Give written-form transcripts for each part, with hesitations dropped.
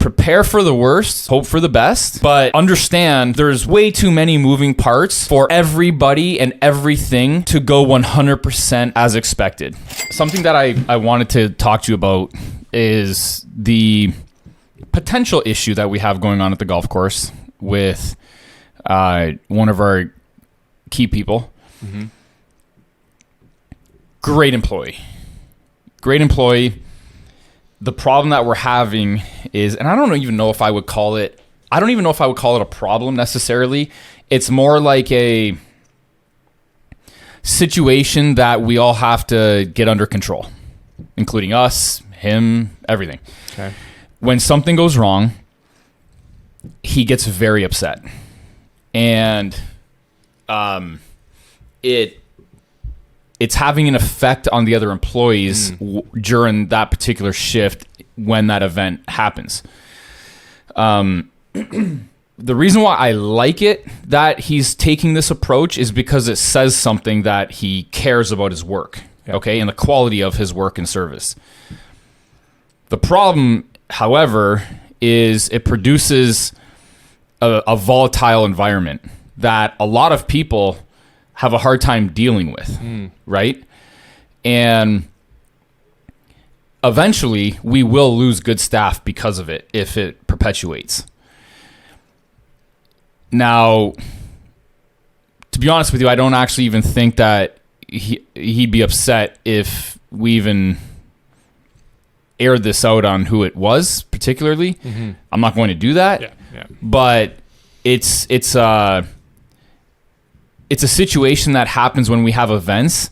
prepare for the worst, hope for the best, but understand there's way too many moving parts for everybody and everything to go 100% as expected. Something that I wanted to talk to you about is the potential issue that we have going on at the golf course with one of our key people. Mm-hmm. Great employee. The problem that we're having is, and I don't even know if I would call it a problem necessarily. It's more like a situation that we all have to get under control, including us, him, everything. Okay. When something goes wrong, he gets very upset. And it's having an effect on the other employees during that particular shift when that event happens. The reason why I like it that he's taking this approach is because it says something that he cares about his work, okay, and the quality of his work and service. The problem, however, is it produces a volatile environment that a lot of people have a hard time dealing with, right? And eventually we will lose good staff because of it if it perpetuates. Now, to be honest with you, I don't actually even think that he'd be upset if we even aired this out on who it was particularly. Mm-hmm. I'm not going to do that. Yeah. But it's a situation that happens when we have events,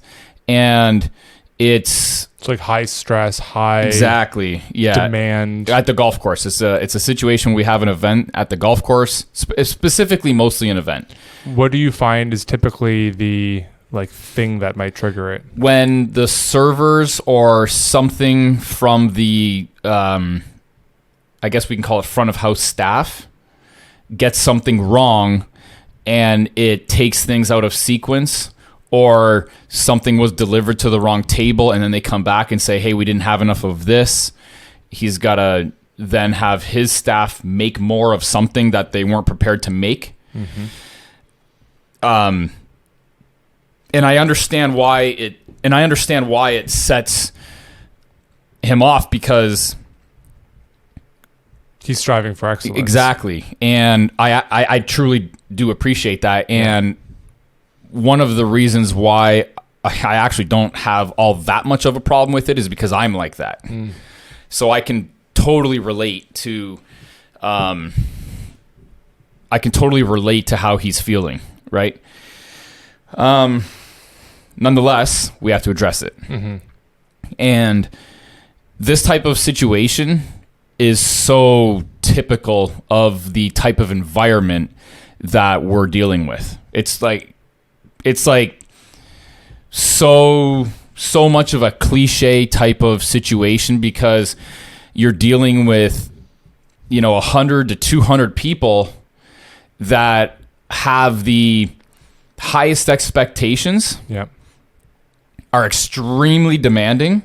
and it's like high stress, high exactly demand at the golf course. It's a situation we have an event at the golf course, specifically mostly an event. What do you find is typically the thing that might trigger it? When the servers or something from the I guess we can call it front of house staff gets something wrong and it takes things out of sequence, or something was delivered to the wrong table and then they come back and say, hey, we didn't have enough of this. He's got to then have his staff make more of something that they weren't prepared to make. Mm-hmm. And I understand why it sets him off, because he's striving for excellence. Exactly. And I truly do appreciate that. And one of the reasons why I actually don't have all that much of a problem with it is because I'm like that. So I can totally relate to how he's feeling, right? Nonetheless, we have to address it. Mm-hmm. And this type of situation is so typical of the type of environment that we're dealing with. It's like so much of a cliche type of situation, because you're dealing with 100 to 200 people that have the highest expectations, are extremely demanding.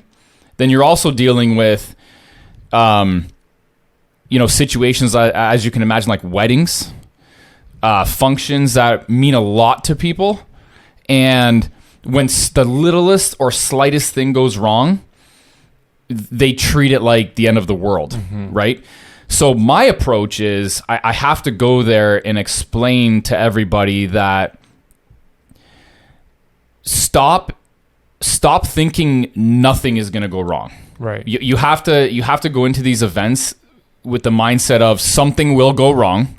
Then you're also dealing with situations, as you can imagine, like weddings, functions that mean a lot to people. And when the littlest or slightest thing goes wrong, they treat it like the end of the world, right? So my approach is I have to go there and explain to everybody that stop thinking nothing is going to go wrong. Right. You have to go into these events with the mindset of something will go wrong.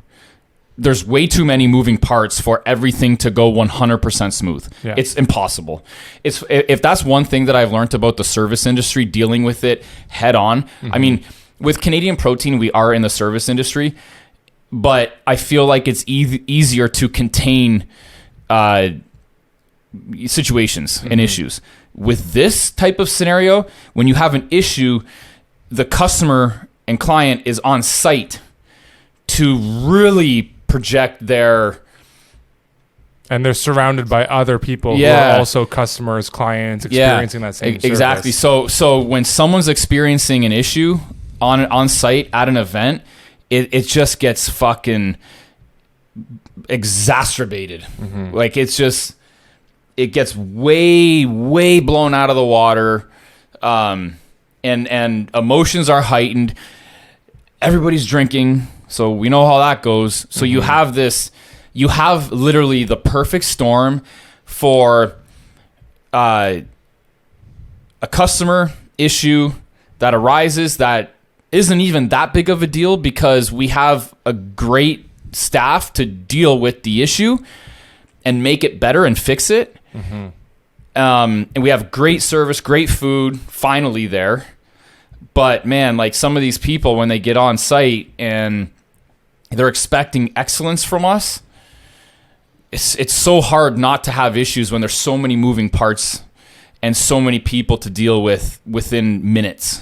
There's way too many moving parts for everything to go 100% smooth. Yeah. It's impossible. If that's one thing that I've learned about the service industry, dealing with it head on. Mm-hmm. I mean, with Canadian Protein, we are in the service industry, but I feel like it's easier to contain situations and issues. With this type of scenario, when you have an issue, the customer and client is on site to really project their... And they're surrounded by other people who are also customers, clients, experiencing that same service. Exactly. So when someone's experiencing an issue, on site at an event, it just gets fucking exacerbated. Like it gets way blown out of the water, and emotions are heightened. Everybody's drinking, so we know how that goes. So you have literally the perfect storm for a customer issue that arises that isn't even that big of a deal because we have a great staff to deal with the issue and make it better and fix it. And we have great service, great food finally there. But man, like some of these people, when they get on site and they're expecting excellence from us, it's so hard not to have issues when there's so many moving parts and so many people to deal with within minutes,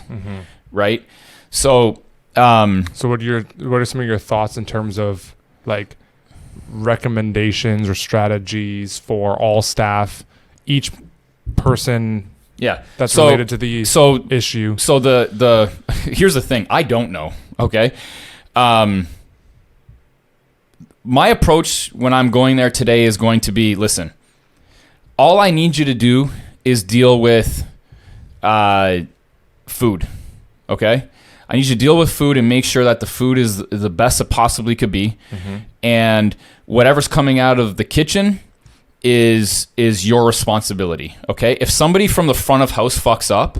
right? So, So what are some of your thoughts in terms of like recommendations or strategies for all staff, each person that's related to the issue? So the here's the thing, I don't know. Okay. My approach when I'm going there today is going to be, listen, all I need you to do is deal with food. Okay. I need you to deal with food and make sure that the food is the best it possibly could be. And whatever's coming out of the kitchen is your responsibility. Okay. If somebody from the front of house fucks up,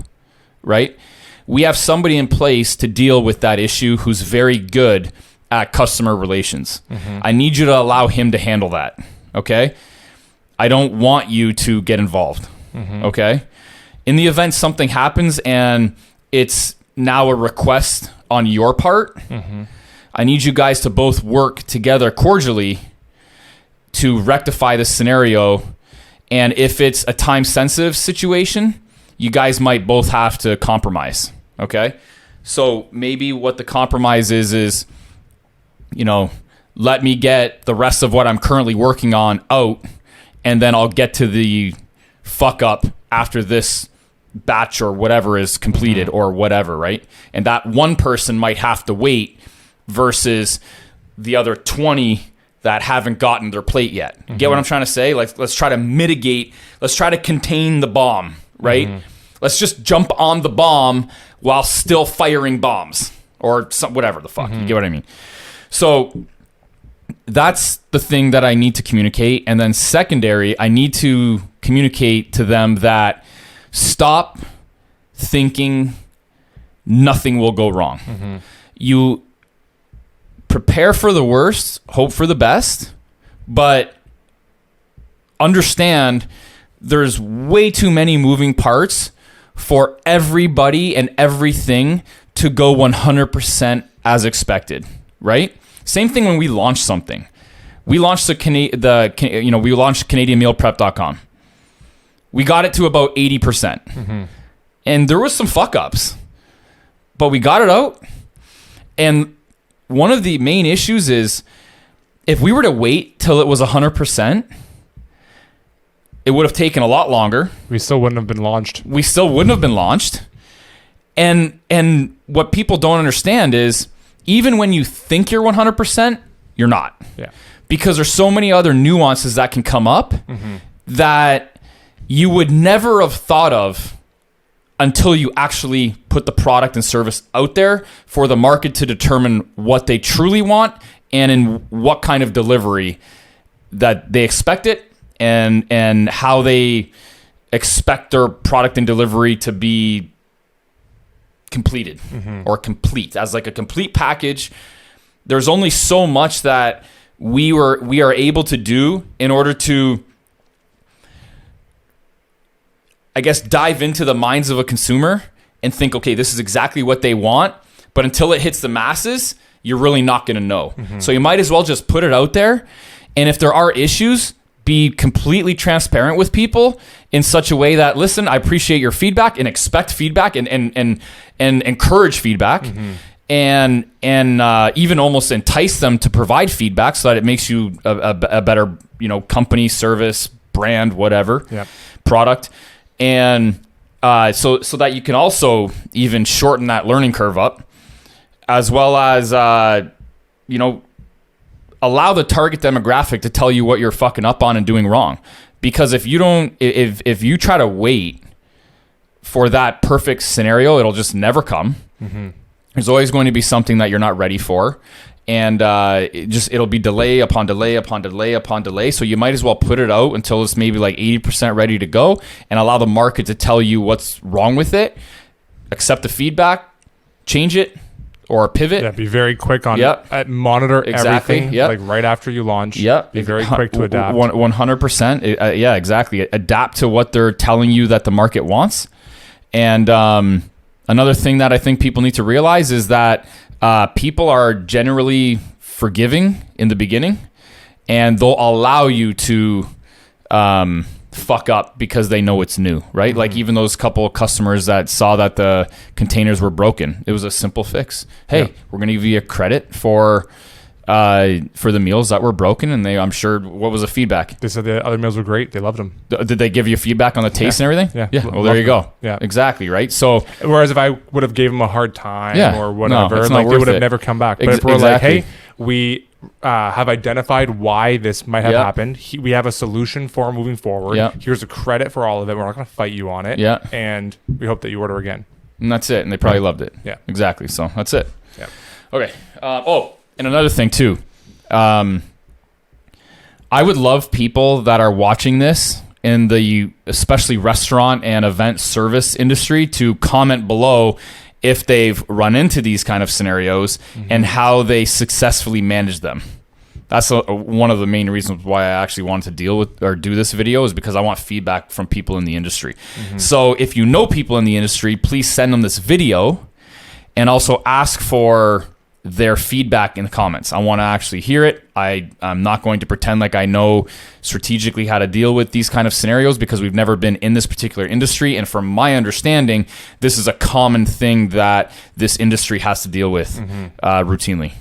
right, we have somebody in place to deal with that issue who's very good at customer relations. I need you to allow him to handle that. Okay. I don't want you to get involved. Okay. In the event something happens and it's now a request on your part, I need you guys to both work together cordially to rectify the scenario. And if it's a time sensitive situation, you guys might both have to compromise. Okay. So maybe what the compromise is, you know, let me get the rest of what I'm currently working on out, and then I'll get to the fuck up after this batch or whatever is completed or whatever, right? And that one person might have to wait versus the other 20 that haven't gotten their plate yet. Get what I'm trying to say? Like, let's try to mitigate, let's try to contain the bomb, right? Let's just jump on the bomb while still firing bombs or whatever the fuck. You get what I mean? So that's the thing that I need to communicate. And then secondary, I need to communicate to them that stop thinking nothing will go wrong. You prepare for the worst, hope for the best, but understand there's way too many moving parts for everybody and everything to go 100% as expected, right? Same thing when we launch something. We launched we launched CanadianMealPrep.com. We got it to about 80%. And there was some fuck ups, but we got it out. And one of the main issues is if we were to wait till it was 100%, it would have taken a lot longer. We still wouldn't have been launched. And what people don't understand is even when you think you're 100%, you're not. Yeah. Because there's so many other nuances that can come up that you would never have thought of until you actually put the product and service out there for the market to determine what they truly want and in what kind of delivery that they expect it and how they expect their product and delivery to be completed or complete as like a complete package. There's only so much that we are able to do in order to, I guess, dive into the minds of a consumer and think, okay, this is exactly what they want. But until it hits the masses, you're really not going to know. So you might as well just put it out there. And if there are issues, be completely transparent with people in such a way that, listen, I appreciate your feedback and expect feedback and encourage feedback and even almost entice them to provide feedback so that it makes you a better, company, service, brand, whatever, product. And so that you can also even shorten that learning curve up. as well as, allow the target demographic to tell you what you're fucking up on and doing wrong. Because if you try to wait for that perfect scenario, it'll just never come. Mm-hmm. There's always going to be something that you're not ready for. And it'll be delay upon delay upon delay upon delay. So you might as well put it out until it's maybe like 80% ready to go and allow the market to tell you what's wrong with it. Accept the feedback, change it, or pivot. Yeah, be very quick on monitor everything. Like right after you launch. Be very quick to adapt. 100%. Yeah, exactly. Adapt to what they're telling you that the market wants. And another thing that I think people need to realize is that people are generally forgiving in the beginning, and they'll allow you to fuck up because they know it's new, right? Mm-hmm. Like even those couple of customers that saw that the containers were broken, it was a simple fix. Hey, we're going to give you a credit for the meals that were broken, and I'm sure, what was the feedback? They said the other meals were great. They loved them. Did they give you feedback on the taste and everything? Yeah. Well, there you go. Them. Yeah, exactly. Right. So, whereas if I would have gave them a hard time or whatever, they would have never come back. But if we're like, hey, we have identified why this might have happened. We have a solution for moving forward. Here's a credit for all of it. We're not going to fight you on it. And we hope that you order again. And that's it. And they probably loved it. Yeah. Exactly. So that's it. Yeah. Okay. And another thing too, I would love people that are watching this in the especially restaurant and event service industry to comment below if they've run into these kind of scenarios and how they successfully manage them. That's one of the main reasons why I actually wanted to deal with or do this video, is because I want feedback from people in the industry. So if you know people in the industry, please send them this video and also ask for their feedback in the comments. I want to actually hear it. I'm not going to pretend like I know strategically how to deal with these kind of scenarios, because we've never been in this particular industry. And from my understanding, this is a common thing that this industry has to deal with routinely.